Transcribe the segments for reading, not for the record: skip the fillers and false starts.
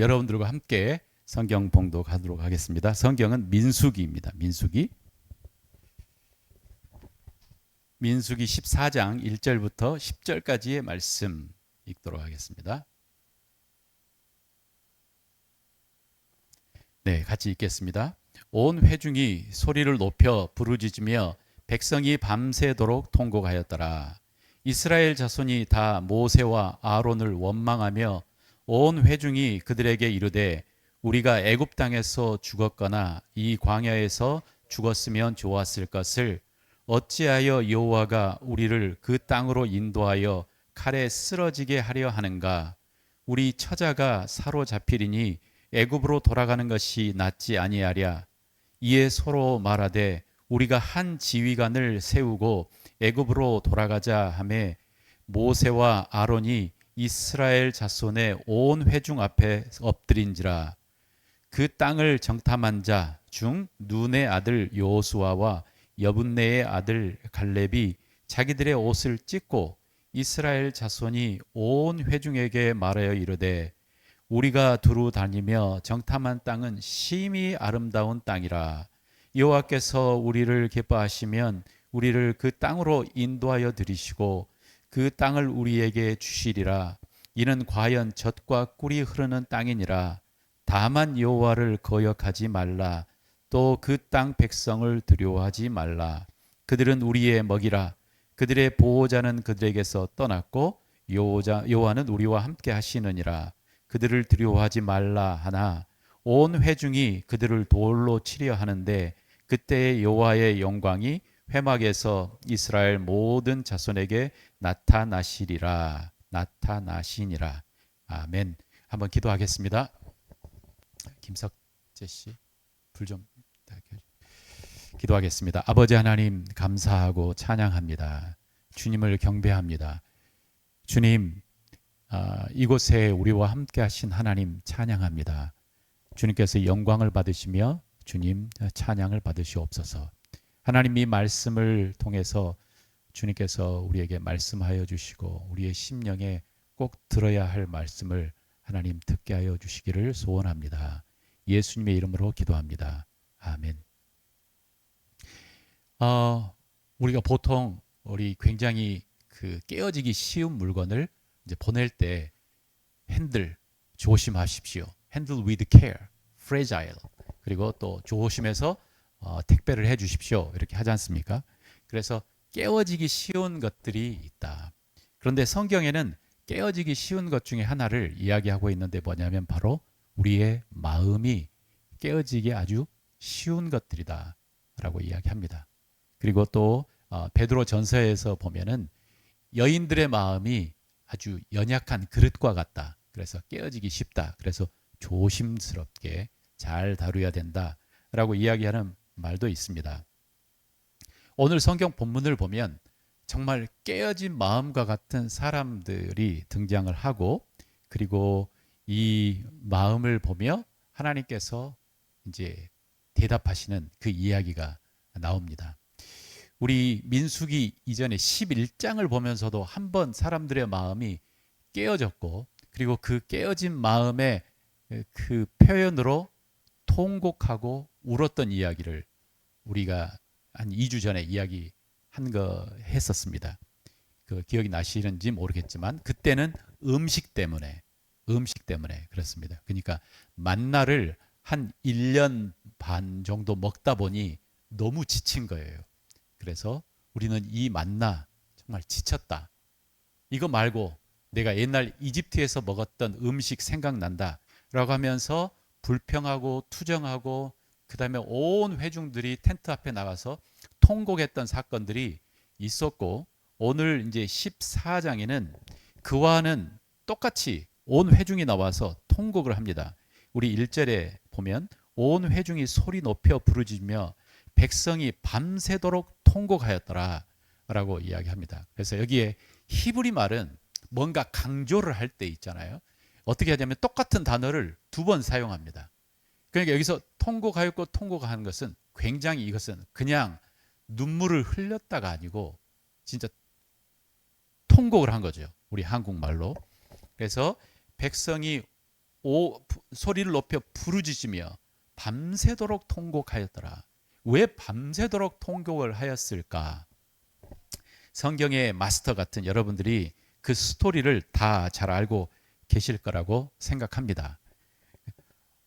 여러분들과 함께 성경 봉독하도록 하겠습니다. 성경은 민수기입니다. 민수기 14장 1절부터 10절까지의 말씀 읽도록 하겠습니다. 네, 같이 읽겠습니다. 온 회중이 소리를 높여 부르짖으며 백성이 밤새도록 통곡하였더라. 이스라엘 자손이 다 모세와 아론을 원망하며 온 회중이 그들에게 이르되 우리가 애굽 땅에서 죽었거나 이 광야에서 죽었으면 좋았을 것을 어찌하여 여호와가 우리를 그 땅으로 인도하여 칼에 쓰러지게 하려 하는가? 우리 처자가 사로잡히리니 애굽으로 돌아가는 것이 낫지 아니하랴. 이에 서로 말하되 우리가 한 지휘관을 세우고 애굽으로 돌아가자 하매 모세와 아론이 이스라엘 자손의 온 회중 앞에 엎드린지라. 그 땅을 정탐한 자 중 눈의 아들 여호수아와 여분네의 아들 갈렙이 자기들의 옷을 찢고 이스라엘 자손이 온 회중에게 말하여 이르되 우리가 두루 다니며 정탐한 땅은 심히 아름다운 땅이라. 여호와께서 우리를 기뻐하시면 우리를 그 땅으로 인도하여 들이시고 그 땅을 우리에게 주시리라. 이는 과연 젖과 꿀이 흐르는 땅이니라. 다만 여호와를 거역하지 말라. 또 그 땅 백성을 두려워하지 말라. 그들은 우리의 먹이라. 그들의 보호자는 그들에게서 떠났고 여호와는 우리와 함께 하시느니라. 그들을 두려워하지 말라 하나 온 회중이 그들을 돌로 치려 하는데 그때의 여호와의 영광이 회막에서 이스라엘 모든 자손에게 나타나시니라. 아멘. 한번 기도하겠습니다. 김석재 씨, 불 좀 기도하겠습니다. 아버지 하나님 감사하고 찬양합니다. 주님을 경배합니다. 주님, 이곳에 우리와 함께 하신 하나님 찬양합니다. 주님께서 영광을 받으시며 주님 찬양을 받으시옵소서. 하나님 이 말씀을 통해서 주님께서 우리에게 말씀하여 주시고 우리의 심령에 꼭 들어야 할 말씀을 하나님 듣게 하여 주시기를 소원합니다. 예수님의 이름으로 기도합니다. 아멘. 우리가 보통 우리 굉장히 깨어지기 쉬운 물건을 이제 보낼 때 핸들 조심하십시오. Handle with care, fragile. 그리고 또 조심해서 택배를 해 주십시오. 이렇게 하지 않습니까? 그래서 깨어지기 쉬운 것들이 있다. 그런데 성경에는 깨어지기 쉬운 것 중에 하나를 이야기하고 있는데 뭐냐면 바로 우리의 마음이 깨어지기 아주 쉬운 것들이다 라고 이야기합니다. 그리고 또 베드로 전서에서 보면은 여인들의 마음이 아주 연약한 그릇과 같다. 그래서 깨어지기 쉽다. 그래서 조심스럽게 잘 다루어야 된다라고 이야기하는 말도 있습니다. 오늘 성경 본문을 보면 정말 깨어진 마음과 같은 사람들이 등장을 하고 그리고 이 마음을 보며 하나님께서 이제 대답하시는 그 이야기가 나옵니다. 우리 민수기 이전에 11장을 보면서도 한번 사람들의 마음이 깨어졌고 그리고 그 깨어진 마음의 그 표현으로 통곡하고 울었던 이야기를 우리가 한 2주 전에 이야기한 거 했었습니다. 그 기억이 나시는지 모르겠지만 그때는 음식 때문에 그렇습니다. 그러니까 만나를 한 1년 반 정도 먹다 보니 너무 지친 거예요. 그래서 우리는 이 만나 정말 지쳤다. 이거 말고 내가 옛날 이집트에서 먹었던 음식 생각난다 라고 하면서 불평하고 투정하고 그 다음에 온 회중들이 텐트 앞에 나가서 통곡했던 사건들이 있었고 오늘 이제 14장에는 그와는 똑같이 온 회중이 나와서 통곡을 합니다. 우리 1절에 보면 온 회중이 소리 높여 부르짖으며 백성이 밤새도록 통곡하였더라 라고 이야기합니다. 그래서 여기에 히브리 말은 뭔가 강조를 할 때 있잖아요. 어떻게 하냐면 똑같은 단어를 2번 사용합니다. 그러니까 여기서 통곡하였고 통곡하는 것은 굉장히 이것은 그냥 눈물을 흘렸다가 아니고 진짜 통곡을 한 거죠. 우리 한국말로. 그래서 백성이 소리를 높여 부르짖으며 밤새도록 통곡하였더라. 왜 밤새도록 통곡을 하였을까? 성경의 마스터 같은 여러분들이 그 스토리를 다 잘 알고 계실 거라고 생각합니다.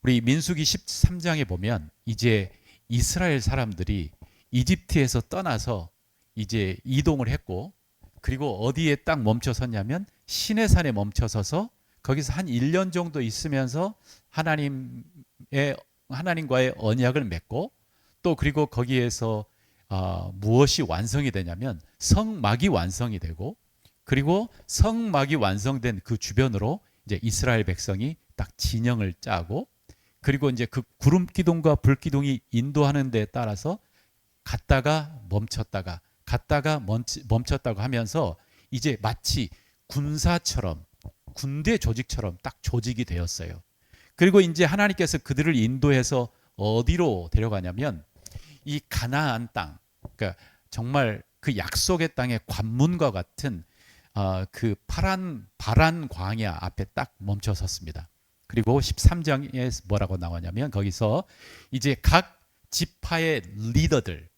우리 민수기 13장에 보면 이제 이스라엘 사람들이 이집트에서 떠나서 이제 이동을 했고, 그리고 어디에 딱 멈춰섰냐면 시내산에 멈춰서서 거기서 한 1년 정도 있으면서 하나님과의 언약을 맺고, 또 그리고 거기에서 무엇이 완성이 되냐면 성막이 완성이 되고, 그리고 성막이 완성된 그 주변으로 이제 이스라엘 백성이 딱 진영을 짜고, 그리고 이제 그 구름 기둥과 불 기둥이 인도하는 데에 따라서 갔다가 멈췄다가 갔다가 멈췄다고 하면서 이제 마치 군사처럼, 군대 조직처럼 딱 조직이 되었어요. 그리고 이제 하나님께서 그들을 인도해서 어디로 데려가냐면 이 가나안 땅, 그러니까 정말 그 약속의 땅의 관문과 같은 그 바란 광야 앞에 딱 멈춰섰습니다. 그리고 13장에 뭐라고 나오냐면 거기서 이제 각 지파의 리더들을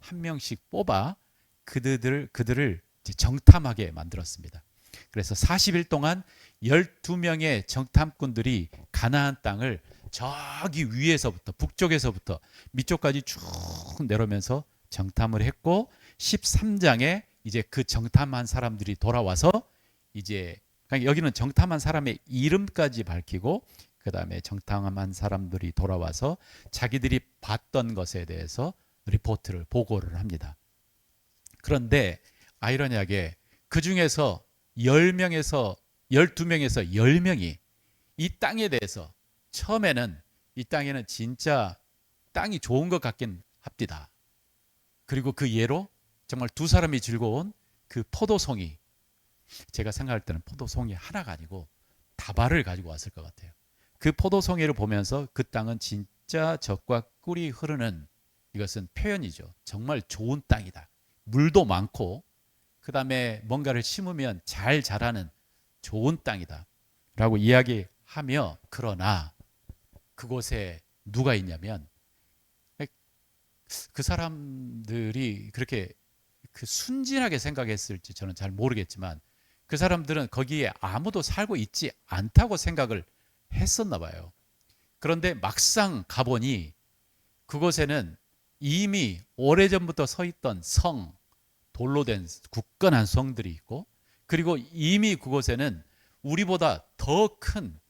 한 명씩 뽑아 그들을 이제 정탐하게 만들었습니다. 그래서 40일 동안 12명의 정탐꾼들이 가나안 땅을 저기 위에서부터 북쪽에서부터 밑쪽까지 쭉 내려오면서 정탐을 했고, 13장에 이제 그 정탐한 사람들이 돌아와서 이제 여기는 정탐한 사람의 이름까지 밝히고, 그 다음에 정탐한 사람들이 돌아와서 자기들이 봤던 것에 대해서 리포트를 보고를 합니다. 그런데 아이러니하게 그 중에서 10명에서 12명에서 10명이 이 땅에 대해서 처음에는 이 땅에는 진짜 땅이 좋은 것 같긴 합니다. 그리고 그 예로 정말 두 사람이 즐거운 그 포도송이, 제가 생각할 때는 포도송이 하나가 아니고 다발을 가지고 왔을 것 같아요. 그 포도송이를 보면서 그 땅은 진짜 젖과 꿀이 흐르는, 이것은 표현이죠. 정말 좋은 땅이다. 물도 많고 그 다음에 뭔가를 심으면 잘 자라는 좋은 땅이다 라고 이야기하며, 그러나 그곳에 누가 있냐면 그 사람들이 그렇게 순진하게 생각했을지 저는 잘 모르겠지만 그 사람들은 거기에 아무도 살고 있지 않다고 생각을 했었나 봐요. 그런데 막상 가보니 그곳에는 이미 오래전부터 서 있던 성, 돌로 된 굳건한 성들이 있고, 그리고 이미 그곳에는 우리보다 더 큰,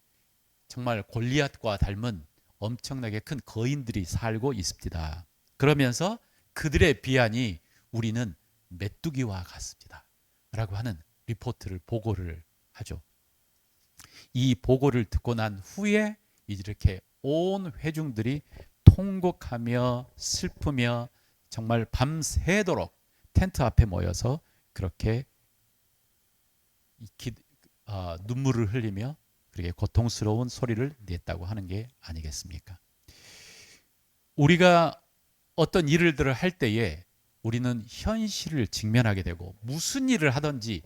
정말 골리앗과 닮은 엄청나게 큰 거인들이 살고 있습니다. 그러면서 그들의 비하니 우리는 메뚜기와 같습니다 라고 하는 리포트를, 보고를 하죠. 이 보고를 듣고 난 후에 이렇게 온 회중들이 통곡하며 슬프며 정말 밤새도록 텐트 앞에 모여서 그렇게 눈물을 흘리며 그렇게 고통스러운 소리를 냈다고 하는 게 아니겠습니까? 우리가 어떤 일들을 할 때에 우리는 현실을 직면하게 되고 무슨 일을 하든지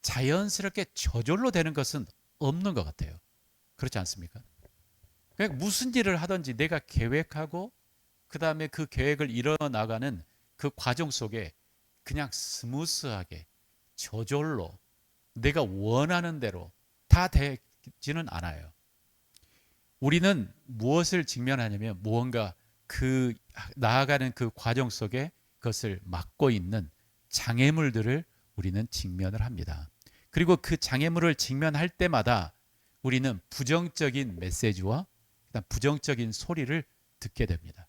자연스럽게 저절로 되는 것은 없는 것 같아요. 그렇지 않습니까? 그러니까 무슨 일을 하든지 내가 계획하고 그 다음에 그 계획을 이뤄나가는 그 과정 속에 그냥 스무스하게 저절로 내가 원하는 대로 다 되지는 않아요. 우리는 무엇을 직면하냐면 무언가 그 나아가는 그 과정 속에 그것을 막고 있는 장애물들을 우리는 직면을 합니다. 그리고 그 장애물을 직면할 때마다 우리는 부정적인 메시지와 부정적인 소리를 듣게 됩니다.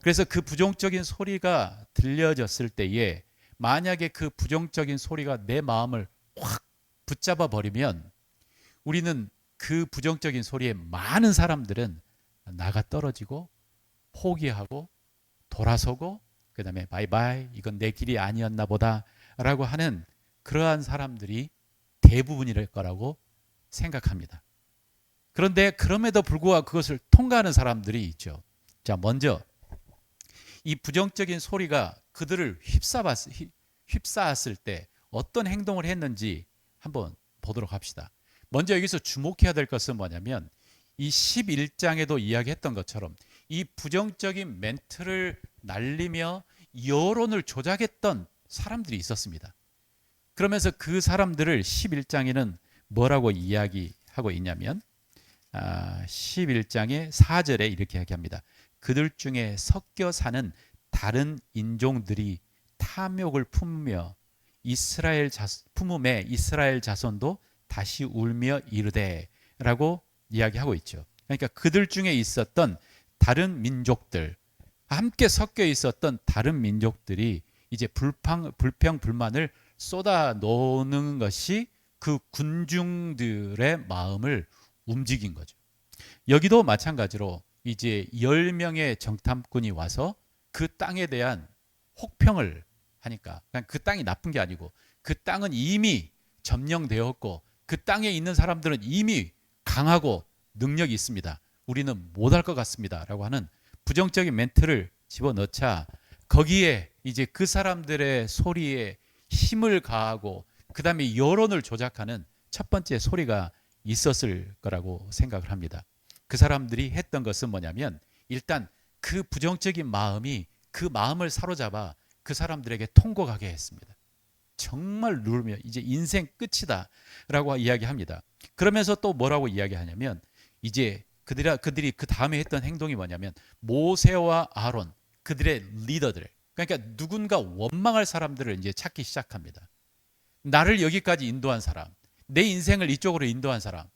그래서 그 부정적인 소리가 들려졌을 때에 만약에 그 부정적인 소리가 내 마음을 확 붙잡아 버리면 우리는 그 부정적인 소리에 많은 사람들은 나가 떨어지고 포기하고 돌아서고 그 다음에 바이바이, 이건 내 길이 아니었나 보다 라고 하는 그러한 사람들이 대부분일 거라고 생각합니다. 그런데 그럼에도 불구하고 그것을 통과하는 사람들이 있죠. 자, 먼저 이 부정적인 소리가 그들을 휩싸았을 때 어떤 행동을 했는지 한번 보도록 합시다. 먼저 여기서 주목해야 될 것은 뭐냐면 이 11장에도 이야기했던 것처럼 이 부정적인 멘트를 날리며 여론을 조작했던 사람들이 있었습니다. 그러면서 그 사람들을 11장에는 뭐라고 이야기하고 있냐면 11장의 4절에 이렇게 이야기합니다. 그들 중에 섞여 사는 다른 인종들이 탐욕을 품으며 품음에 이스라엘 자손도 다시 울며 이르되 라고 이야기하고 있죠. 그러니까 그들 중에 있었던 다른 민족들, 함께 섞여 있었던 다른 민족들이 이제 불평 불만을 쏟아 놓는 것이 그 군중들의 마음을 움직인 거죠. 여기도 마찬가지로 이제 10명의 정탐꾼이 와서 그 땅에 대한 혹평을 하니까, 그냥 그 땅이 나쁜 게 아니고 그 땅은 이미 점령되었고 그 땅에 있는 사람들은 이미 강하고 능력이 있습니다. 우리는 못할 것 같습니다. 라고 하는 부정적인 멘트를 집어넣자 거기에 이제 그 사람들의 소리에 힘을 가하고 그 다음에 여론을 조작하는 첫 번째 소리가 있었을 거라고 생각을 합니다. 그 사람들이 했던 것은 뭐냐면 일단 그 부정적인 마음이 그 마음을 사로잡아 그 사람들에게 통곡하게 했습니다. 정말 누르며 이제 인생 끝이다 라고 이야기합니다. 그러면서 또 뭐라고 이야기하냐면 이제 그들이 그 다음에 했던 행동이 뭐냐면 모세와 아론, 그들의 리더들, 그러니까 누군가 원망할 사람들을 이제 찾기 시작합니다. 나를 여기까지 인도한 사람, 내 인생을 이쪽으로 인도한 사람,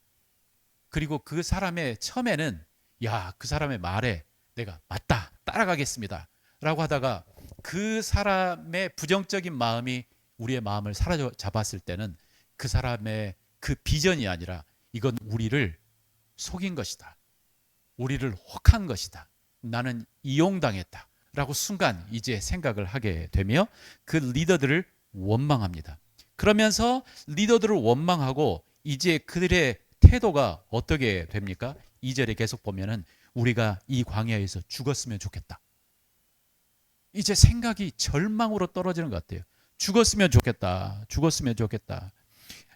그리고 그 사람의 처음에는 그 사람의 말에 내가 맞다, 따라가겠습니다 라고 하다가 그 사람의 부정적인 마음이 우리의 마음을 사로잡았을 때는 그 사람의 그 비전이 아니라 이건 우리를 속인 것이다, 우리를 혹한 것이다, 나는 이용당했다 라고 순간 이제 생각을 하게 되며 그 리더들을 원망합니다. 그러면서 리더들을 원망하고 이제 그들의 태도가 어떻게 됩니까? 2절에 계속 보면은 우리가 이 광야에서 죽었으면 좋겠다. 이제 생각이 절망으로 떨어지는 것 같아요. 죽었으면 좋겠다. 죽었으면 좋겠다.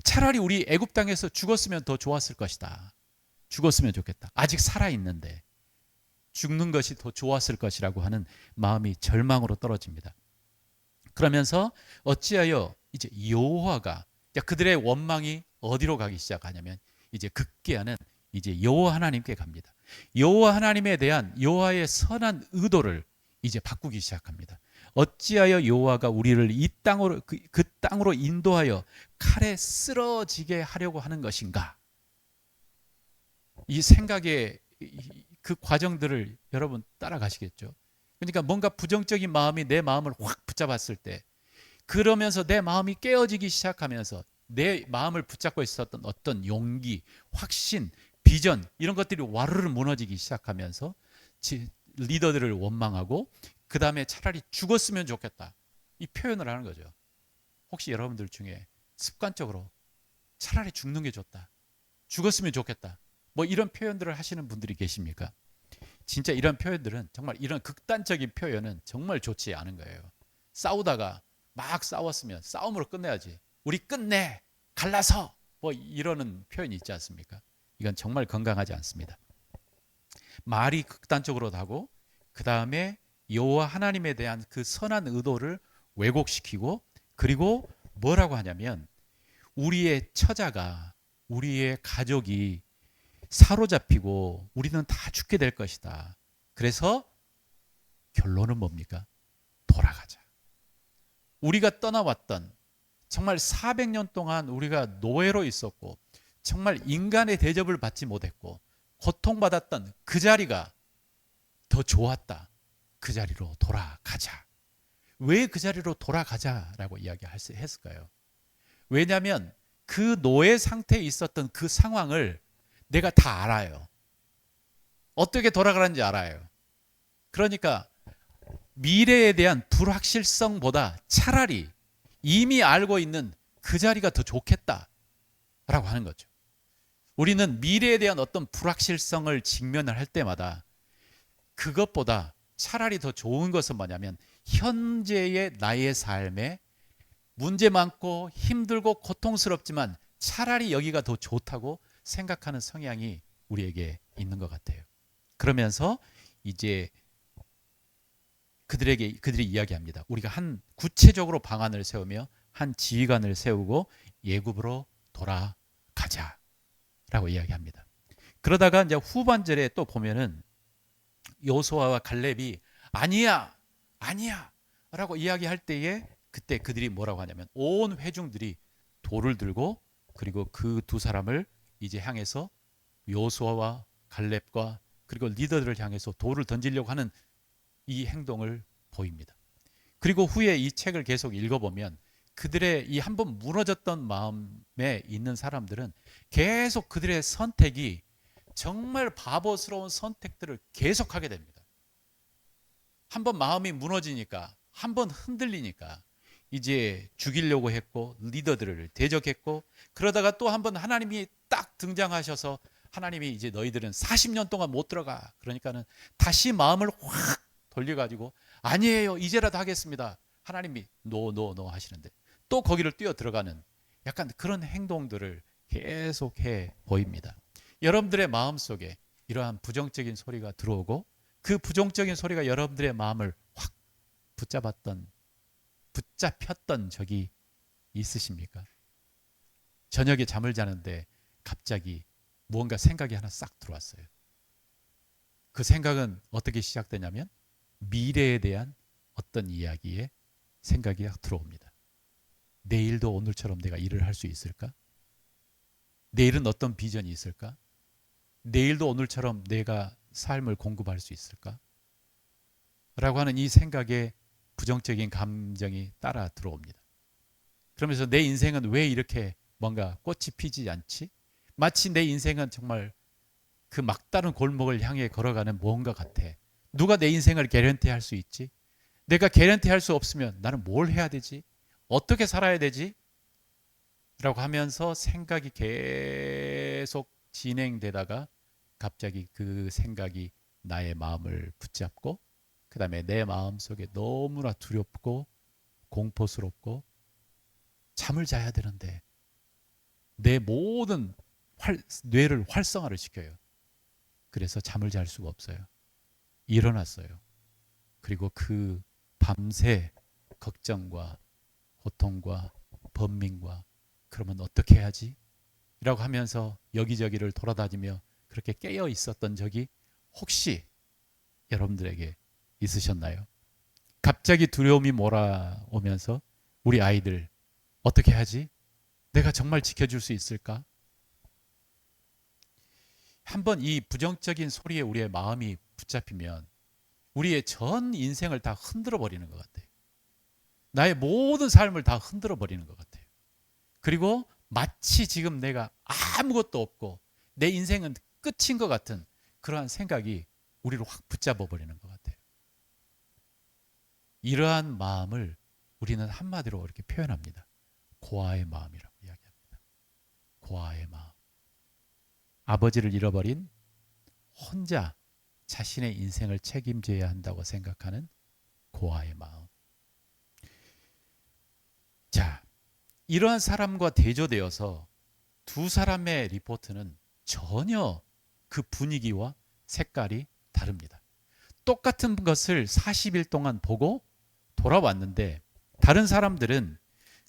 차라리 우리 애굽 땅에서 죽었으면 더 좋았을 것이다. 죽었으면 좋겠다. 아직 살아있는데 죽는 것이 더 좋았을 것이라고 하는 마음이 절망으로 떨어집니다. 그러면서 어찌하여 이제 여호와가, 그들의 원망이 어디로 가기 시작하냐면 이제 극기야는 이제 여호와 하나님께 갑니다. 여호와 하나님에 대한 여호와의 선한 의도를 이제 바꾸기 시작합니다. 어찌하여 여호와가 우리를 이 땅으로 그 땅으로 인도하여 칼에 쓰러지게 하려고 하는 것인가? 이 생각의 그 과정들을 여러분 따라가시겠죠? 그러니까 뭔가 부정적인 마음이 내 마음을 확 붙잡았을 때, 그러면서 내 마음이 깨어지기 시작하면서 내 마음을 붙잡고 있었던 어떤 용기, 확신, 비전 이런 것들이 와르르 무너지기 시작하면서 리더들을 원망하고 그 다음에 차라리 죽었으면 좋겠다 이 표현을 하는 거죠. 혹시 여러분들 중에 습관적으로 차라리 죽는 게 좋다, 죽었으면 좋겠다 뭐 이런 표현들을 하시는 분들이 계십니까? 진짜 이런 표현들은, 정말 이런 극단적인 표현은 정말 좋지 않은 거예요. 싸우다가 막 싸웠으면 싸움으로 끝내야지, 우리 끝내 갈라서 뭐 이러는 표현이 있지 않습니까? 이건 정말 건강하지 않습니다. 말이 극단적으로 하고 그 다음에 여호와 하나님에 대한 그 선한 의도를 왜곡시키고, 그리고 뭐라고 하냐면 우리의 처자가, 우리의 가족이 사로잡히고 우리는 다 죽게 될 것이다. 그래서 결론은 뭡니까? 돌아가자. 우리가 떠나왔던, 정말 400년 동안 우리가 노예로 있었고 정말 인간의 대접을 받지 못했고 고통받았던 그 자리가 더 좋았다. 그 자리로 돌아가자. 왜 그 자리로 돌아가자라고 이야기했을까요? 왜냐하면 그 노예 상태에 있었던 그 상황을 내가 다 알아요. 어떻게 돌아가는지 알아요. 그러니까 미래에 대한 불확실성보다 차라리 이미 알고 있는 그 자리가 더 좋겠다라고 하는 거죠. 우리는 미래에 대한 어떤 불확실성을 직면을 할 때마다 그것보다 차라리 더 좋은 것은 뭐냐면 현재의 나의 삶에 문제 많고 힘들고 고통스럽지만 차라리 여기가 더 좋다고 생각하는 성향이 우리에게 있는 것 같아요. 그러면서 이제 그들이 이야기합니다. 우리가 한 구체적으로 방안을 세우며 한 지휘관을 세우고 예굽으로 돌아가자라고 이야기합니다. 그러다가 이제 후반절에 또 보면은 여호수아와 갈렙이 아니야, 아니야 라고 이야기할 때에 그때 그들이 뭐라고 하냐면 온 회중들이 돌을 들고 그리고 그 두 사람을 이제 향해서 여호수아와 갈렙과 그리고 리더들을 향해서 돌을 던지려고 하는 이 행동을 보입니다. 그리고 후에 이 책을 계속 읽어보면 그들의 이 한번 무너졌던 마음에 있는 사람들은 계속 그들의 선택이 정말 바보스러운 선택들을 계속하게 됩니다. 한번 마음이 무너지니까, 한번 흔들리니까 이제 죽이려고 했고 리더들을 대적했고 그러다가 또 한번 하나님이 딱 등장하셔서 하나님이 이제 너희들은 40년 동안 못 들어가. 그러니까는 다시 마음을 확 돌려가지고 아니에요. 이제라도 하겠습니다. 하나님이 노 하시는데 또 거기를 뛰어 들어가는 약간 그런 행동들을 계속해 보입니다. 여러분들의 마음속에 이러한 부정적인 소리가 들어오고 그 부정적인 소리가 여러분들의 마음을 확 붙잡혔던 적이 있으십니까? 저녁에 잠을 자는데 갑자기 무언가 생각이 하나 싹 들어왔어요. 그 생각은 어떻게 시작되냐면 미래에 대한 어떤 이야기에 생각이 들어옵니다. 내일도 오늘처럼 내가 일을 할 수 있을까? 내일은 어떤 비전이 있을까? 내일도 오늘처럼 내가 삶을 공급할 수 있을까? 라고 하는 이 생각에 부정적인 감정이 따라 들어옵니다. 그러면서 내 인생은 왜 이렇게 뭔가 꽃이 피지 않지? 마치 내 인생은 정말 그 막다른 골목을 향해 걸어가는 무언가 같아. 누가 내 인생을 개런티할 수 있지? 내가 개런티할 수 없으면 나는 뭘 해야 되지? 어떻게 살아야 되지? 라고 하면서 생각이 계속 진행되다가 갑자기 그 생각이 나의 마음을 붙잡고 그 다음에 내 마음속에 너무나 두렵고 공포스럽고 잠을 자야 되는데 내 모든 뇌를 활성화를 시켜요. 그래서 잠을 잘 수가 없어요. 일어났어요. 그리고 그 밤새 걱정과 고통과 번민과 그러면 어떻게 해야지? 라고 하면서 여기저기를 돌아다니며 그렇게 깨어 있었던 적이 혹시 여러분들에게 있으셨나요? 갑자기 두려움이 몰아오면서 우리 아이들 어떻게 하지? 내가 정말 지켜줄 수 있을까? 한번 이 부정적인 소리에 우리의 마음이 붙잡히면 우리의 전 인생을 다 흔들어 버리는 것 같아요. 나의 모든 삶을 다 흔들어 버리는 것 같아요. 그리고 마치 지금 내가 아무것도 없고 내 인생은 끝인 것 같은 그러한 생각이 우리를 확 붙잡아 버리는 것 같아요. 이러한 마음을 우리는 한마디로 이렇게 표현합니다. 고아의 마음이라고 이야기합니다. 고아의 마음. 아버지를 잃어버린 혼자 자신의 인생을 책임져야 한다고 생각하는 고아의 마음. 자, 이러한 사람과 대조되어서 두 사람의 리포트는 전혀 그 분위기와 색깔이 다릅니다. 똑같은 것을 40일 동안 보고 돌아왔는데 다른 사람들은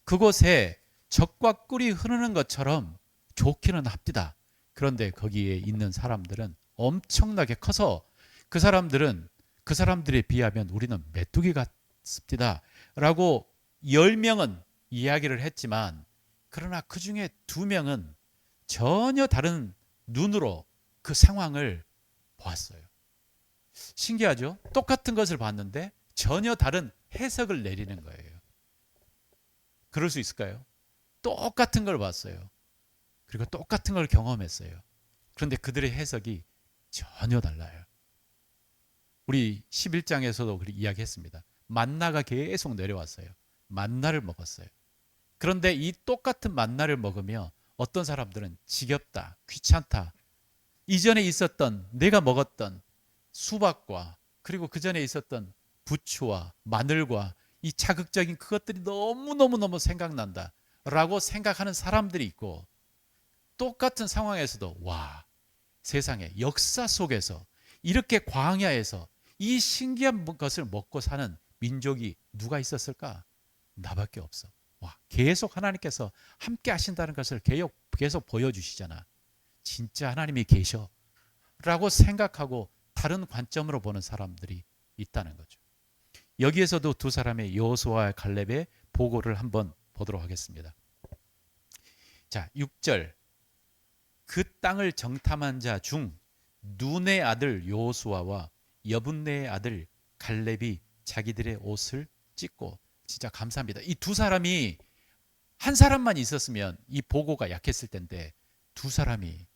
그곳에 젖과 꿀이 흐르는 것처럼 좋기는 합디다. 그런데 거기에 있는 사람들은 엄청나게 커서 그 사람들에 비하면 우리는 메뚜기 같습니다. 라고 10명은 이야기를 했지만 그러나 그 중에 2명은 전혀 다른 눈으로 그 상황을 보았어요. 신기하죠? 똑같은 것을 봤는데 전혀 다른 해석을 내리는 거예요. 그럴 수 있을까요? 똑같은 걸 봤어요. 그리고 똑같은 걸 경험했어요. 그런데 그들의 해석이 전혀 달라요. 우리 11장에서도 그렇게 이야기했습니다. 만나가 계속 내려왔어요. 만나를 먹었어요. 그런데 이 똑같은 만나를 먹으며 어떤 사람들은 지겹다, 귀찮다, 이전에 있었던 내가 먹었던 수박과 그리고 그 전에 있었던 부추와 마늘과 이 자극적인 그것들이 너무너무 생각난다 라고 생각하는 사람들이 있고 똑같은 상황에서도 와, 세상에 역사 속에서 이렇게 광야에서 이 신기한 것을 먹고 사는 민족이 누가 있었을까? 나밖에 없어. 와, 계속 하나님께서 함께 하신다는 것을 계속 보여주시잖아. 진짜 하나님이 계셔 라고 생각하고 다른 관점으로 보는 사람들이 있다는 거죠. 여기에서도 두 사람의 여호수아와 갈렙의 보고를 한번 보도록 하겠습니다. 자, 6절. 그 땅을 정탐한 자 중 눈의 아들 여호수아와 여분네의 아들 갈렙이 자기들의 옷을 찢고, 진짜 감사합니다. 이 두 사람이 한 사람만 있었으면 이 보고가 약했을 텐데 두 사람이,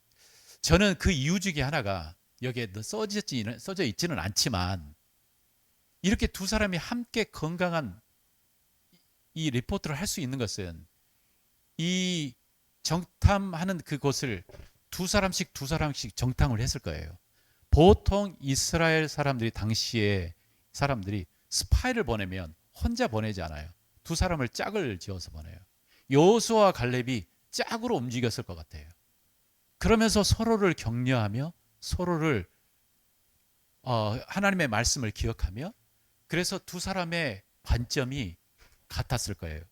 저는 그 이유 중에 하나가 여기에 써져 있지는 않지만 이렇게 두 사람이 함께 건강한 이 리포트를 할 수 있는 것은 이 정탐하는 그곳을 두 사람씩 정탐을 했을 거예요. 보통 이스라엘 사람들이, 당시에 사람들이 스파이를 보내면 혼자 보내지 않아요. 두 사람을 짝을 지어서 보내요. 여호수아와 갈렙이 짝으로 움직였을 것 같아요. 그러면서 서로를 격려하며 서로를 하나님의 말씀을 기억하며, 그래서 두 사람의 관점이 같았을 거예요.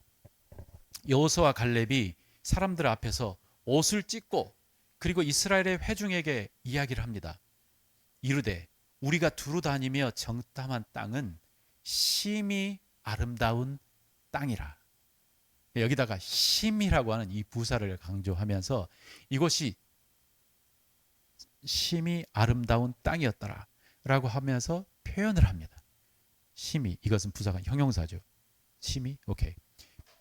여호수아와 갈렙이 사람들 앞에서 옷을 찢고, 그리고 이스라엘의 회중에게 이야기를 합니다. 이르되 우리가 두루 다니며 정탐한 땅은 심히 아름다운 땅이라. 여기다가 심이라고 하는 이 부사를 강조하면서 이곳이 심히 아름다운 땅이었더라 라고 하면서 표현을 합니다. 심히, 이것은 부사가 형용사죠. 심히, 오케이.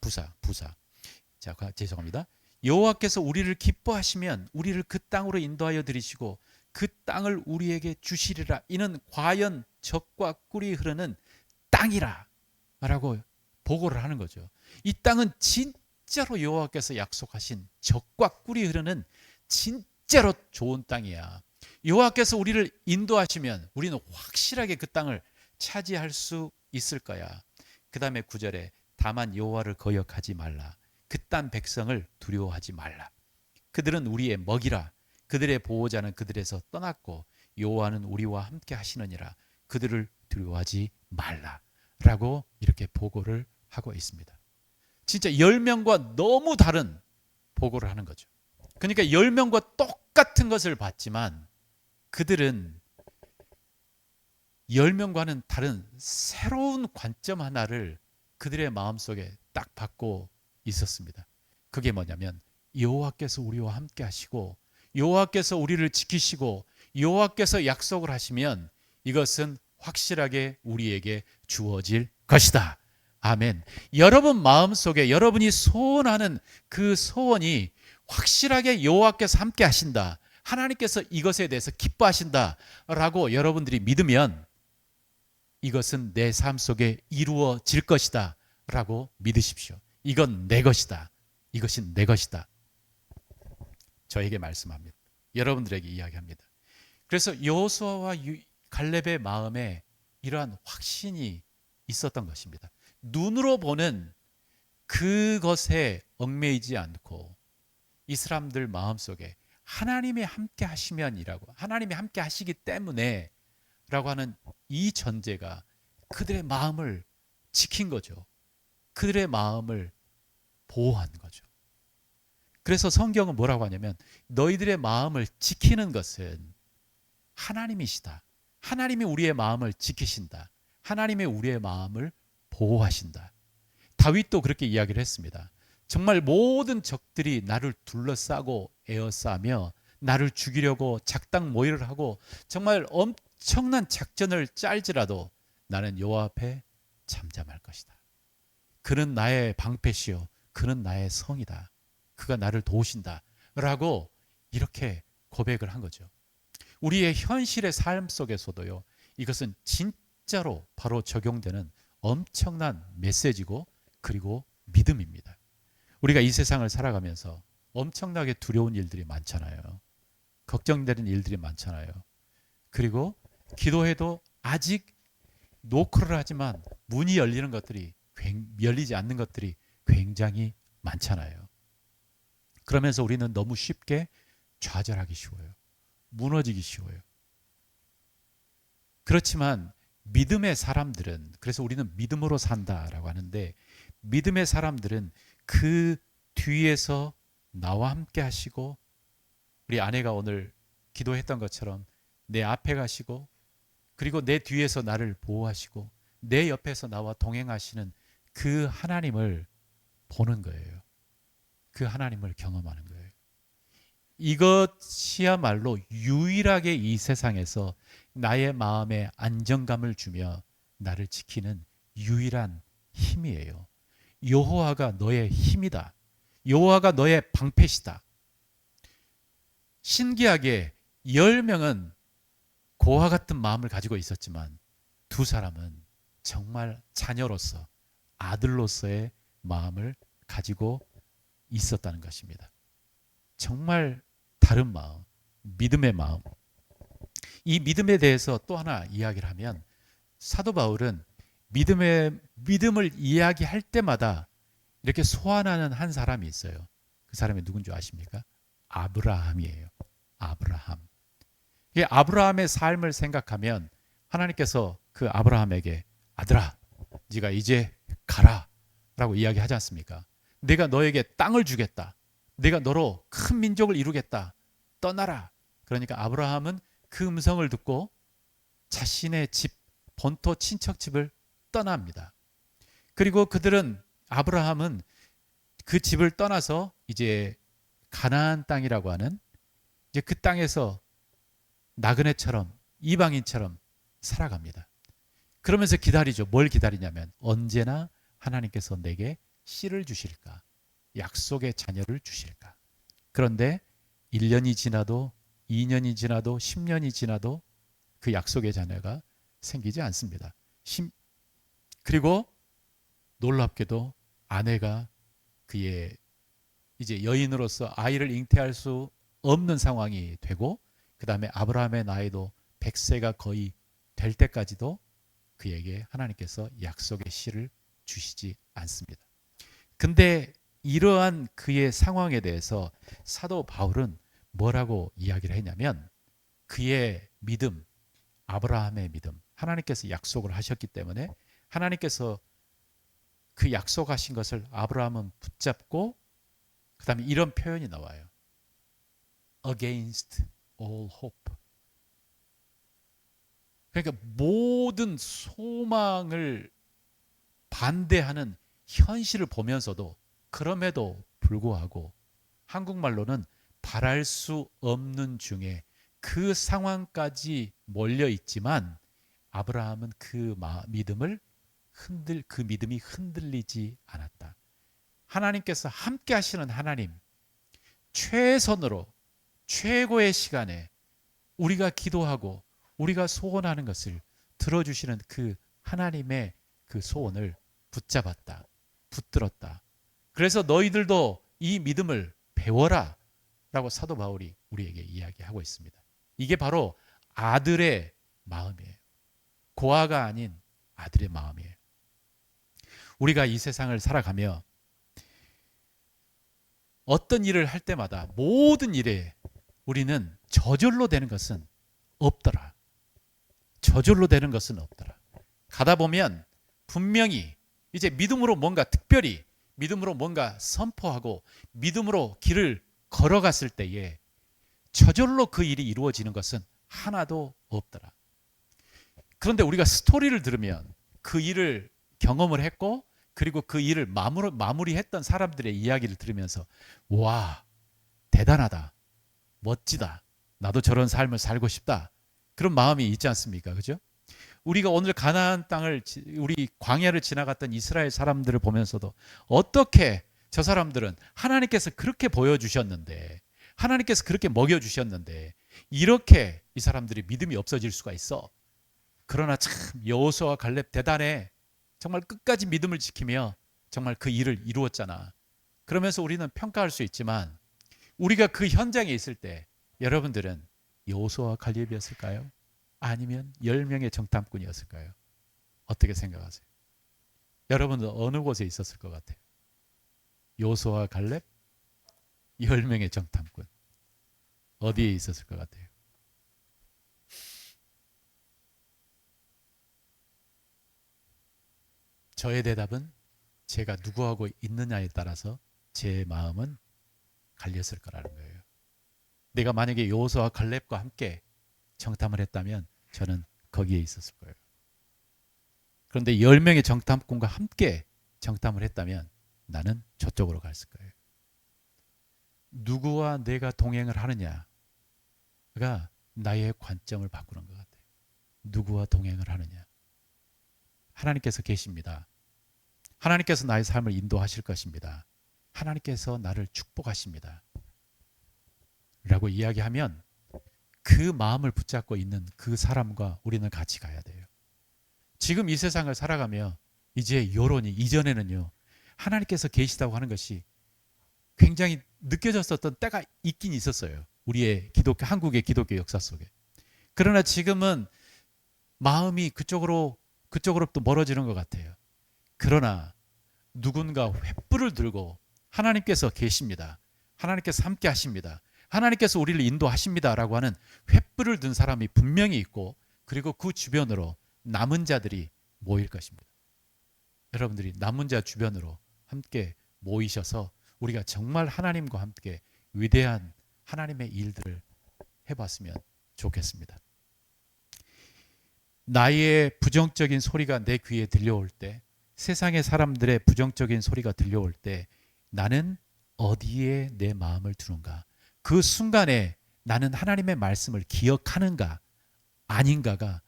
부사. 자, 죄송합니다. 여호와께서 우리를 기뻐하시면 우리를 그 땅으로 인도하여 들이시고 그 땅을 우리에게 주시리라. 이는 과연 젖과 꿀이 흐르는 땅이라 라고 보고를 하는 거죠. 이 땅은 진짜로 여호와께서 약속하신 젖과 꿀이 흐르는 진짜로 좋은 땅이야. 여호와께서 우리를 인도하시면 우리는 확실하게 그 땅을 차지할 수 있을 거야. 그 다음에 9절에 다만 여호와를 거역하지 말라. 그 땅 백성을 두려워하지 말라. 그들은 우리의 먹이라. 그들의 보호자는 그들에서 떠났고 여호와는 우리와 함께 하시느니라. 그들을 두려워하지 말라 라고 이렇게 보고를 하고 있습니다. 진짜 10명과 너무 다른 보고를 하는 거죠. 그러니까 10명과 똑같은 것을 봤지만 그들은 10명과는 다른 새로운 관점 하나를 그들의 마음속에 딱 받고 있었습니다. 그게 뭐냐면 여호와께서 우리와 함께 하시고 여호와께서 우리를 지키시고 여호와께서 약속을 하시면 이것은 확실하게 우리에게 주어질 것이다. 아멘. 여러분 마음속에 여러분이 소원하는 그 소원이 확실하게 여호와께서 함께 하신다, 하나님께서 이것에 대해서 기뻐하신다 라고 여러분들이 믿으면 이것은 내 삶 속에 이루어질 것이다 라고 믿으십시오. 이건 내 것이다. 이것이 내 것이다. 저에게 말씀합니다. 여러분들에게 이야기합니다. 그래서 여호수아와 갈렙의 마음에 이러한 확신이 있었던 것입니다. 눈으로 보는 그것에 얽매이지 않고 이 사람들 마음속에 하나님이 함께 하시면이라고, 하나님이 함께 하시기 때문에 라고 하는 이 전제가 그들의 마음을 지킨 거죠. 그들의 마음을 보호한 거죠. 그래서 성경은 뭐라고 하냐면 너희들의 마음을 지키는 것은 하나님이시다. 하나님이 우리의 마음을 지키신다. 하나님이 우리의 마음을 보호하신다. 다윗도 그렇게 이야기를 했습니다. 정말 모든 적들이 나를 둘러싸고 에워싸며 나를 죽이려고 작당 모의를 하고 정말 엄청난 작전을 짤지라도 나는 여호와 앞에 잠잠할 것이다. 그는 나의 방패시요 그는 나의 성이다. 그가 나를 도우신다 라고 이렇게 고백을 한 거죠. 우리의 현실의 삶 속에서도요, 이것은 진짜로 바로 적용되는 엄청난 메시지고 그리고 믿음입니다. 우리가 이 세상을 살아가면서 엄청나게 두려운 일들이 많잖아요. 걱정되는 일들이 많잖아요. 그리고 기도해도 아직 노크를 하지만 문이 열리지 않는 것들이 굉장히 많잖아요. 그러면서 우리는 너무 쉽게 좌절하기 쉬워요. 무너지기 쉬워요. 그렇지만 믿음의 사람들은, 그래서 우리는 믿음으로 산다라고 하는데, 믿음의 사람들은 그 뒤에서 나와 함께 하시고, 우리 아내가 오늘 기도했던 것처럼 내 앞에 가시고, 그리고 내 뒤에서 나를 보호하시고 내 옆에서 나와 동행하시는 그 하나님을 보는 거예요. 그 하나님을 경험하는 거예요. 이것이야말로 유일하게 이 세상에서 나의 마음에 안정감을 주며 나를 지키는 유일한 힘이에요. 여호와가 너의 힘이다. 여호와가 너의 방패시다. 신기하게 10명은 고와 같은 마음을 가지고 있었지만 두 사람은 정말 자녀로서, 아들로서의 마음을 가지고 있었다는 것입니다. 정말 다른 마음, 믿음의 마음. 이 믿음에 대해서 또 하나 이야기를 하면, 사도 바울은 믿음을 이야기할 때마다 이렇게 소환하는 한 사람이 있어요. 그 사람이 누군지 아십니까? 아브라함이에요. 아브라함. 이 아브라함의 삶을 생각하면 하나님께서 그 아브라함에게 아들아, 네가 이제 가라 라고 이야기하지 않습니까? 내가 너에게 땅을 주겠다. 내가 너로 큰 민족을 이루겠다. 떠나라. 그러니까 아브라함은 그 음성을 듣고 자신의 집, 본토 친척 집을 떠납니다. 그리고 아브라함은 그 집을 떠나서 이제 가나안 땅이라고 하는, 이제 그 땅에서 나그네처럼, 이방인처럼 살아갑니다. 그러면서 기다리죠. 뭘 기다리냐면 언제나 하나님께서 내게 씨를 주실까, 약속의 자녀를 주실까. 그런데 1년이 지나도 2년이 지나도 10년이 지나도 그 약속의 자녀가 생기지 않습니다. 그리고 놀랍게도 아내가 그의 이제 여인으로서 아이를 잉태할 수 없는 상황이 되고, 그 다음에 아브라함의 나이도 100세가 거의 될 때까지도 그에게 하나님께서 약속의 씨를 주시지 않습니다. 근데 이러한 그의 상황에 대해서 사도 바울은 뭐라고 이야기를 했냐면, 그의 믿음, 아브라함의 믿음, 하나님께서 약속을 하셨기 때문에 하나님께서 그 약속하신 것을 아브라함은 붙잡고, 그 다음에 이런 표현이 나와요. Against all hope. 그러니까 모든 소망을 반대하는 현실을 보면서도, 그럼에도 불구하고 한국말로는 바랄 수 없는 중에 그 상황까지 몰려 있지만 아브라함은 그 믿음이 흔들리지 않았다. 하나님께서 함께 하시는 하나님, 최선으로 최고의 시간에 우리가 기도하고 우리가 소원하는 것을 들어주시는 그 하나님의 그 소원을 붙잡았다. 붙들었다. 그래서 너희들도 이 믿음을 배워라 라고 사도 바울이 우리에게 이야기하고 있습니다. 이게 바로 아들의 마음이에요. 고아가 아닌 아들의 마음이에요. 우리가 이 세상을 살아가며 어떤 일을 할 때마다 모든 일에 우리는 저절로 되는 것은 없더라. 저절로 되는 것은 없더라. 가다 보면 분명히 이제 믿음으로 뭔가 특별히 믿음으로 뭔가 선포하고 믿음으로 길을 걸어갔을 때에 저절로 그 일이 이루어지는 것은 하나도 없더라. 그런데 우리가 스토리를 들으면 그 일을 경험을 했고, 그리고 그 일을 마무리했던 사람들의 이야기를 들으면서 와, 대단하다, 멋지다, 나도 저런 삶을 살고 싶다, 그런 마음이 있지 않습니까? 그죠? 우리가 오늘 가나안 땅을, 우리 광야를 지나갔던 이스라엘 사람들을 보면서도 어떻게 저 사람들은 하나님께서 그렇게 보여주셨는데, 하나님께서 그렇게 먹여주셨는데 이렇게 이 사람들이 믿음이 없어질 수가 있어. 그러나 참 여호수아와 갈렙 대단해. 정말 끝까지 믿음을 지키며 정말 그 일을 이루었잖아. 그러면서 우리는 평가할 수 있지만, 우리가 그 현장에 있을 때 여러분들은 여호수아와 갈렙이었을까요? 아니면 10명의 정탐꾼이었을까요? 어떻게 생각하세요? 여러분은 어느 곳에 있었을 것 같아요? 여호수아와 갈렙? 10명의 정탐꾼. 어디에 있었을 것 같아요? 저의 대답은 제가 누구하고 있느냐에 따라서 제 마음은 갈렸을 거라는 거예요. 내가 만약에 여호수아와 갈렙과 함께 정탐을 했다면 저는 거기에 있었을 거예요. 그런데 10명의 정탐꾼과 함께 정탐을 했다면 나는 저쪽으로 갔을 거예요. 누구와 내가 동행을 하느냐가 나의 관점을 바꾸는 것 같아요. 누구와 동행을 하느냐. 하나님께서 계십니다. 하나님께서 나의 삶을 인도하실 것입니다. 하나님께서 나를 축복하십니다. 라고 이야기하면 그 마음을 붙잡고 있는 그 사람과 우리는 같이 가야 돼요. 지금 이 세상을 살아가며 이제 여론이 이전에는요. 하나님께서 계시다고 하는 것이 굉장히 느껴졌었던 때가 있긴 있었어요. 우리의 한국의 기독교 역사 속에. 그러나 지금은 마음이 그쪽으로부터 멀어지는 것 같아요. 그러나 누군가 횃불을 들고 하나님께서 계십니다. 하나님께서 함께 하십니다. 하나님께서 우리를 인도하십니다. 라고 하는 횃불을 든 사람이 분명히 있고 그리고 그 주변으로 남은 자들이 모일 것입니다. 여러분들이 남은 자 주변으로 함께 모이셔서 우리가 정말 하나님과 함께 위대한 하나님의 일들을 해봤으면 좋겠습니다. 나의 부정적인 소리가 내 귀에 들려올 때, 세상의 사람들의 부정적인 소리가 들려올 때 나는 어디에 내 마음을 두는가? 그 순간에 나는 하나님의 말씀을 기억하는가 아닌가가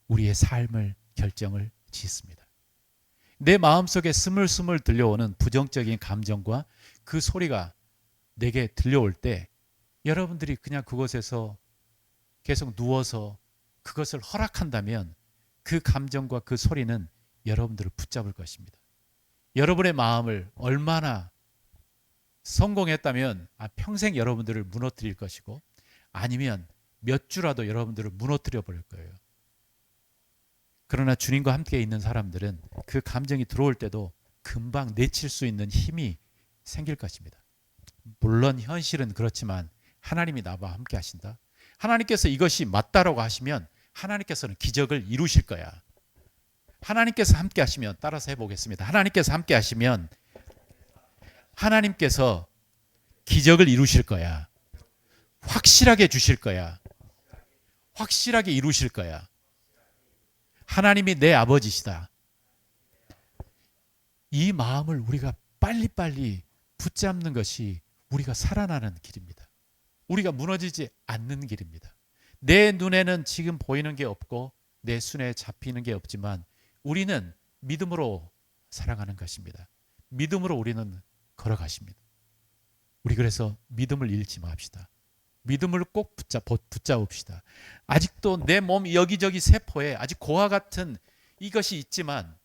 우리의 삶을 결정을 짓습니다. 내 마음속에 스물스물 들려오는 부정적인 감정과 그 소리가 내게 들려올 때 여러분들이 그냥 그곳에서 계속 누워서 그것을 허락한다면 그 감정과 그 소리는 여러분들을 붙잡을 것입니다. 여러분의 마음을 얼마나 성공했다면 평생 여러분들을 무너뜨릴 것이고 아니면 몇 주라도 여러분들을 무너뜨려 버릴 거예요. 그러나 주님과 함께 있는 사람들은 그 감정이 들어올 때도 금방 내칠 수 있는 힘이 생길 것입니다. 물론 현실은 그렇지만 하나님이 나와 함께 하신다. 하나님께서 이것이 맞다라고 하시면 하나님께서는 기적을 이루실 거야. 하나님께서 함께 하시면 따라서 해보겠습니다. 하나님께서 함께 하시면 하나님께서 기적을 이루실 거야. 확실하게 주실 거야. 확실하게 이루실 거야. 하나님이 내 아버지시다. 이 마음을 우리가 빨리빨리 붙잡는 것이 우리가 살아나는 길입니다. 우리가 무너지지 않는 길입니다. 내 눈에는 지금 보이는 게 없고 내 손에 잡히는 게 없지만 우리는 믿음으로 살아가는 것입니다. 믿음으로 우리는 걸어가십니다. 우리 그래서 믿음을 잃지 맙시다. 믿음을 꼭 붙잡읍시다. 아직도 내 몸 여기저기 세포에 아직 고와 같은 이것이 있지만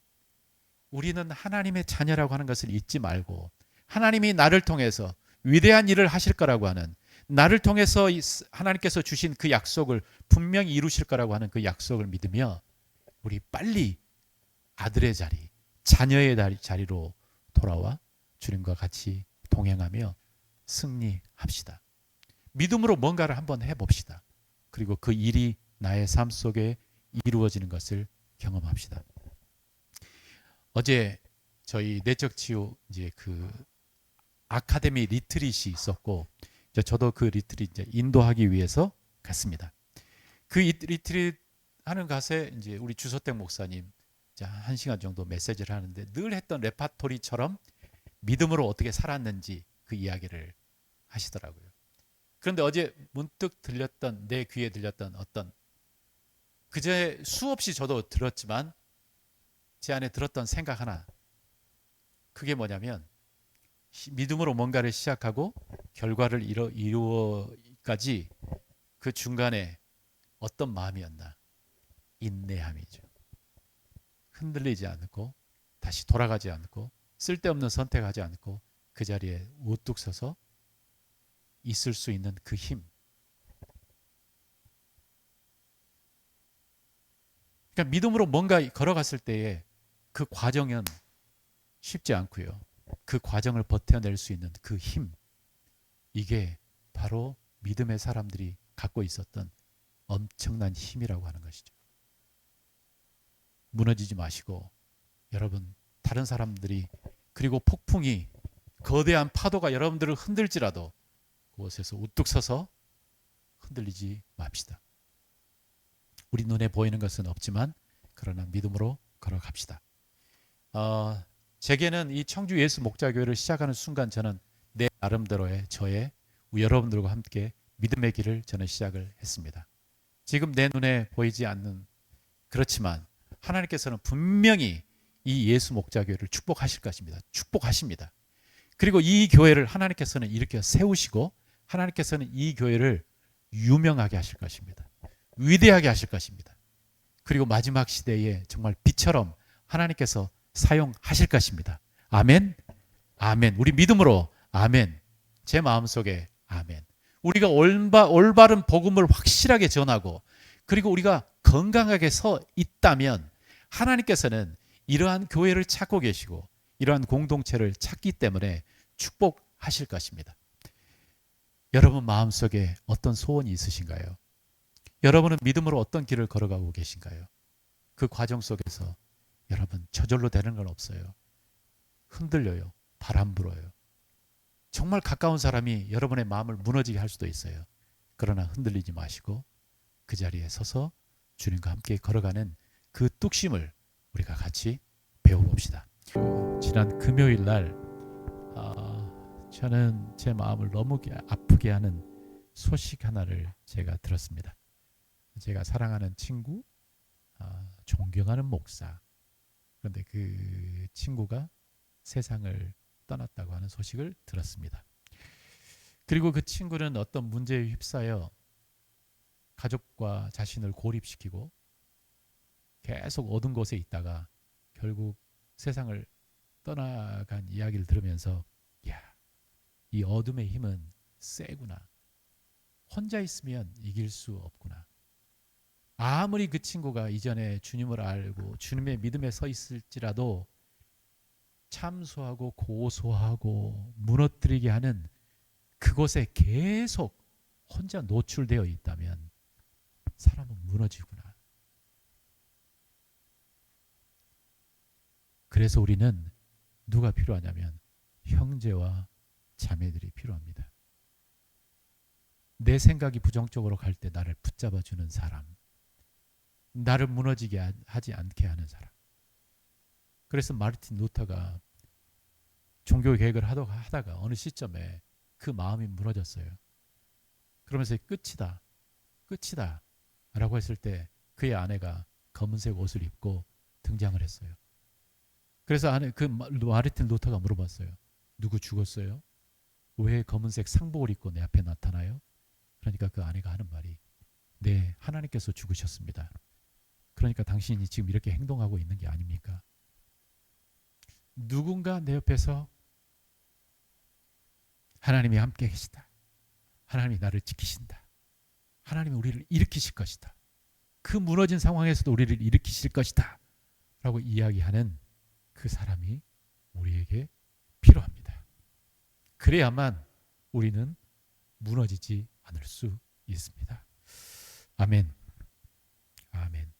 우리는 하나님의 자녀라고 하는 것을 잊지 말고 하나님이 나를 통해서 위대한 일을 하실 거라고 하는, 나를 통해서 하나님께서 주신 그 약속을 분명히 이루실 거라고 하는 그 약속을 믿으며 우리 빨리 아들의 자리, 자녀의 자리로 돌아와 주님과 같이 동행하며 승리합시다. 믿음으로 뭔가를 한번 해봅시다. 그리고 그 일이 나의 삶 속에 이루어지는 것을 경험합시다. 어제 저희 내적 치유 이제 그 아카데미 리트릿이 있었고 저도 그 리트릿 이제 인도하기 위해서 갔습니다. 그 리트릿 하는 곳에 이제 우리 주소택 목사님 한 시간 정도 메시지를 하는데 늘 했던 레파토리처럼 믿음으로 어떻게 살았는지 그 이야기를 하시더라고요. 그런데 어제 문득 들렸던, 내 귀에 들렸던 어떤, 그제 수없이 저도 들었지만 제 안에 들었던 생각 하나, 그게 뭐냐면 믿음으로 뭔가를 시작하고 결과를 이루어까지 그 중간에 어떤 마음이었나? 인내함이죠. 흔들리지 않고 다시 돌아가지 않고 쓸데없는 선택하지 않고 그 자리에 우뚝 서서 있을 수 있는 그 힘. 그러니까 믿음으로 뭔가 걸어갔을 때에 그 과정은 쉽지 않고요. 그 과정을 버텨낼 수 있는 그 힘. 이게 바로 믿음의 사람들이 갖고 있었던 엄청난 힘이라고 하는 것이죠. 무너지지 마시고 여러분, 다른 사람들이 그리고 폭풍이 거대한 파도가 여러분들을 흔들지라도 그곳에서 우뚝 서서 흔들리지 맙시다. 우리 눈에 보이는 것은 없지만 그러나 믿음으로 걸어갑시다. 제게는 이 청주 예수 목자교회를 시작하는 순간 저는 내 나름대로의 저의 여러분들과 함께 믿음의 길을 저는 시작을 했습니다. 지금 내 눈에 보이지 않는, 그렇지만 하나님께서는 분명히 이 예수 목자교회를 축복하실 것입니다. 축복하십니다. 그리고 이 교회를 하나님께서는 일으켜 세우시고 하나님께서는 이 교회를 유명하게 하실 것입니다. 위대하게 하실 것입니다. 그리고 마지막 시대에 정말 빛처럼 하나님께서 사용하실 것입니다. 아멘. 아멘. 우리 믿음으로 아멘. 제 마음속에 아멘. 우리가 올바른 복음을 확실하게 전하고 그리고 우리가 건강하게 서 있다면 하나님께서는 이러한 교회를 찾고 계시고 이러한 공동체를 찾기 때문에 축복하실 것입니다. 여러분 마음속에 어떤 소원이 있으신가요? 여러분은 믿음으로 어떤 길을 걸어가고 계신가요? 그 과정 속에서 여러분 저절로 되는 건 없어요. 흔들려요. 바람 불어요. 정말 가까운 사람이 여러분의 마음을 무너지게 할 수도 있어요. 그러나 흔들리지 마시고 그 자리에 서서 주님과 함께 걸어가는 그 뚝심을 우리가 같이 배워봅시다. 지난 금요일 날 저는 제 마음을 너무 아프게 하는 소식 하나를 제가 들었습니다. 제가 사랑하는 친구, 존경하는 목사, 그런데 그 친구가 세상을 떠났다고 하는 소식을 들었습니다. 그리고 그 친구는 어떤 문제에 휩싸여 가족과 자신을 고립시키고 계속 어두운 곳에 있다가 결국 세상을 떠나간 이야기를 들으면서 야, 이 어둠의 힘은 세구나. 혼자 있으면 이길 수 없구나. 아무리 그 친구가 이전에 주님을 알고 주님의 믿음에 서 있을지라도 참소하고 고소하고 무너뜨리게 하는 그곳에 계속 혼자 노출되어 있다면 사람은 무너지구나. 그래서 우리는 누가 필요하냐면 형제와 자매들이 필요합니다. 내 생각이 부정적으로 갈 때 나를 붙잡아주는 사람, 나를 무너지게 하지 않게 하는 사람. 그래서 마르틴 루터가 종교 개혁을 하다가 어느 시점에 그 마음이 무너졌어요. 그러면서 끝이다, 끝이다 라고 했을 때 그의 아내가 검은색 옷을 입고 등장을 했어요. 그래서 그 마르틴 루터가 물어봤어요. 누구 죽었어요? 왜 검은색 상복을 입고 내 앞에 나타나요? 그러니까 그 아내가 하는 말이 네, 하나님께서 죽으셨습니다. 그러니까 당신이 지금 이렇게 행동하고 있는 게 아닙니까? 누군가 내 옆에서 하나님이 함께 계시다. 하나님이 나를 지키신다. 하나님이 우리를 일으키실 것이다. 그 무너진 상황에서도 우리를 일으키실 것이다. 라고 이야기하는 그 사람이 우리에게 필요합니다. 그래야만 우리는 무너지지 않을 수 있습니다. 아멘. 아멘.